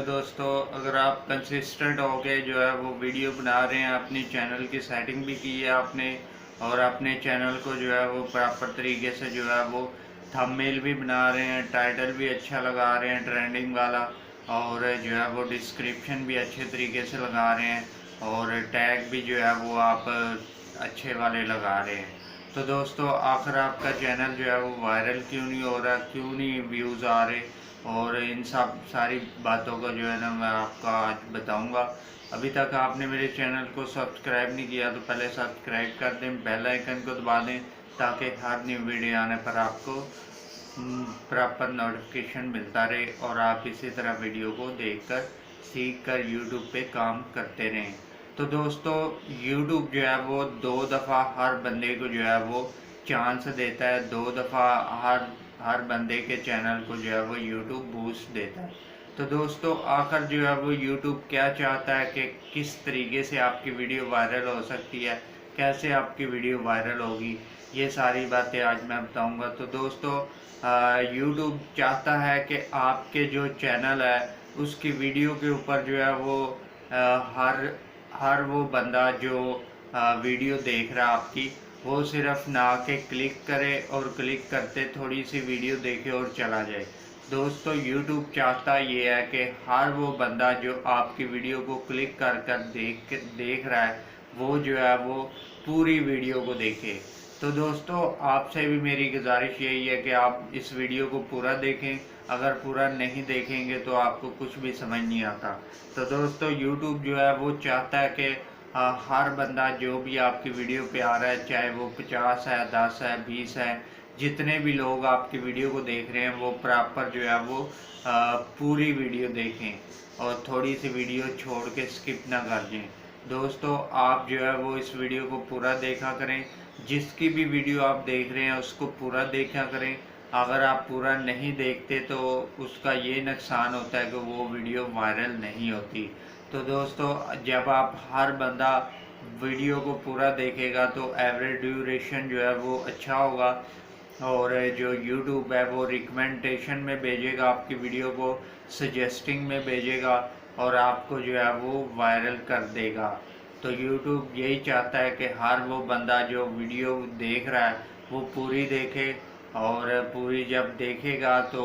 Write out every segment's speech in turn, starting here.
दोस्तों, अगर आप कंसिस्टेंट हो के जो है वो वीडियो बना रहे हैं, अपनी चैनल की सेटिंग भी की है आपने और अपने चैनल को जो है वो प्रॉपर तरीके से जो है वो थंबनेल भी बना रहे हैं, टाइटल भी अच्छा लगा रहे हैं ट्रेंडिंग वाला, और जो है वो डिस्क्रिप्शन भी अच्छे तरीके से लगा रहे हैं और टैग भी जो है वो आप अच्छे वाले लगा रहे हैं। तो दोस्तों, आखिर आपका चैनल जो है वो वायरल क्यों नहीं हो रहा, क्यों नहीं व्यूज़ आ रहे, और इन सब सारी बातों का जो है ना मैं आपको आज बताऊंगा। अभी तक आपने मेरे चैनल को सब्सक्राइब नहीं किया तो पहले सब्सक्राइब कर दें, बेल आइकन को दबा दें ताकि हर न्यू वीडियो आने पर आपको प्रॉपर नोटिफिकेशन मिलता रहे और आप इसी तरह वीडियो को देखकर सीख कर यूट्यूब पे काम करते रहें। तो दोस्तों, यूट्यूब जो है वो 2 दफ़ा हर बंदे को जो है वो चांस देता है, 2 दफ़ा हर बंदे के चैनल को जो है वो यूट्यूब बूस्ट देता है। तो दोस्तों, आखिर जो है वो यूट्यूब क्या चाहता है कि किस तरीके से आपकी वीडियो वायरल हो सकती है, कैसे आपकी वीडियो वायरल होगी, ये सारी बातें आज मैं बताऊंगा। तो दोस्तों, यूट्यूब चाहता है कि आपके जो चैनल है उसकी वीडियो के ऊपर जो है वो हर हर वो बंदा जो वीडियो देख रहा है आपकी, वो सिर्फ ना के क्लिक करे और क्लिक करते थोड़ी सी वीडियो देखे और चला जाए। दोस्तों, यूट्यूब चाहता ये है कि हर वो बंदा जो आपकी वीडियो को क्लिक कर कर देख रहा है, वो जो है वो पूरी वीडियो को देखे। तो दोस्तों, आपसे भी मेरी गुजारिश यही है कि आप इस वीडियो को पूरा देखें। अगर पूरा नहीं देखेंगे तो आपको कुछ भी समझ नहीं आता। तो दोस्तों, यूट्यूब जो है वो चाहता है कि हर बंदा जो भी आपकी वीडियो पे आ रहा है, चाहे वो 50 है, 10 है, 20 है, जितने भी लोग आपकी वीडियो को देख रहे हैं वो प्रॉपर जो है वो पूरी वीडियो देखें और थोड़ी सी वीडियो छोड़ के स्किप ना कर दें। दोस्तों, आप जो है वो इस वीडियो को पूरा देखा करें, जिसकी भी वीडियो आप देख रहे हैं उसको पूरा देखा करें। अगर आप पूरा नहीं देखते तो उसका ये नुकसान होता है कि वो वीडियो वायरल नहीं होती। तो दोस्तों, जब आप हर बंदा वीडियो को पूरा देखेगा तो एवरेज ड्यूरेशन जो है वो अच्छा होगा और जो यूट्यूब है वो रिकमेंडेशन में भेजेगा, आपकी वीडियो को सजेस्टिंग में भेजेगा और आपको जो है वो वायरल कर देगा। तो यूट्यूब यही चाहता है कि हर वो बंदा जो वीडियो देख रहा है वो पूरी देखे, और पूरी जब देखेगा तो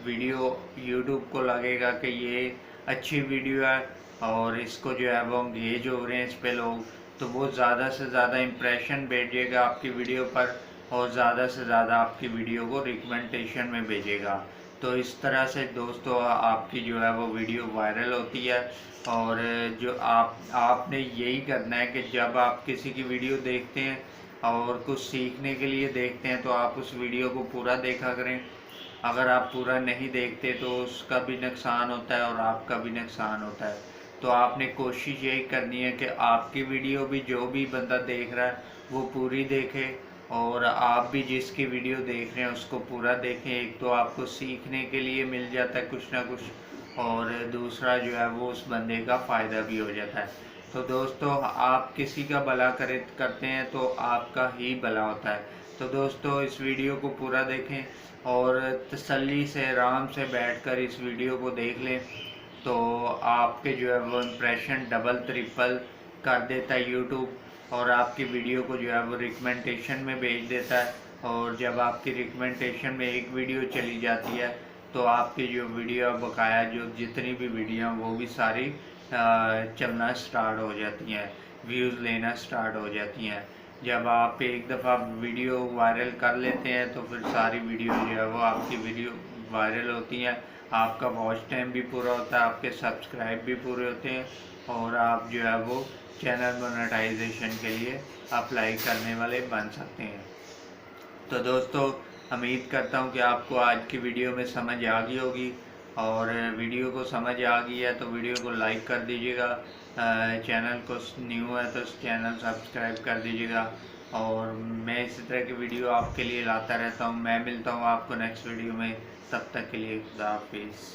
वीडियो यूट्यूब को लगेगा कि ये अच्छी वीडियो है और इसको जो है वो एंगेज हो रहे हैं इस पे लोग, तो वो ज़्यादा से ज़्यादा इम्प्रेशन भेजेगा आपकी वीडियो पर और ज़्यादा से ज़्यादा आपकी वीडियो को रिकमेंडेशन में भेजेगा। तो इस तरह से दोस्तों आपकी जो है वो वीडियो वायरल होती है। और जो आपने यही करना है कि जब आप किसी की वीडियो देखते हैं और कुछ सीखने के लिए देखते हैं तो आप उस वीडियो को पूरा देखा करें। अगर आप पूरा नहीं देखते तो उसका भी नुकसान होता है और आपका भी नुकसान होता है। तो आपने कोशिश यही करनी है कि आपकी वीडियो भी जो भी बंदा देख रहा है वो पूरी देखे और आप भी जिसकी वीडियो देख रहे हैं उसको पूरा देखें। एक तो आपको सीखने के लिए मिल जाता है कुछ ना कुछ, और दूसरा जो है वो उस बंदे का फ़ायदा भी हो जाता है। तो दोस्तों, आप किसी का भला करते हैं तो आपका ही भला होता है। तो दोस्तों, इस वीडियो को पूरा देखें और तसल्ली से आराम से बैठकर इस वीडियो को देख लें, तो आपके जो है वो इम्प्रेशन डबल ट्रिपल कर देता है यूट्यूब और आपकी वीडियो को जो है वो रिकमेंडेशन में भेज देता है। और जब आपकी रिकमेंडेशन में एक वीडियो चली जाती है तो आपकी जो वीडियो बकाया जो जितनी भी वीडियो वो भी सारी चलना स्टार्ट हो जाती हैं, व्यूज़ लेना स्टार्ट हो जाती हैं। जब आप एक दफ़ा वीडियो वायरल कर लेते हैं तो फिर सारी वीडियो जो है वो आपकी वीडियो वायरल होती हैं, आपका वॉच टाइम भी पूरा होता है, आपके सब्सक्राइब भी पूरे होते हैं और आप जो है वो चैनल मोनेटाइजेशन के लिए अप्लाई करने वाले बन सकते हैं। तो दोस्तों, उम्मीद करता हूँ कि आपको आज की वीडियो में समझ आ गई होगी, और वीडियो को समझ आ गई है तो वीडियो को लाइक कर दीजिएगा, चैनल को न्यू है तो चैनल सब्सक्राइब कर दीजिएगा। और मैं इसी तरह की वीडियो आपके लिए लाता रहता हूँ। मैं मिलता हूँ आपको नेक्स्ट वीडियो में, तब तक के लिए खुदा हाफिज़।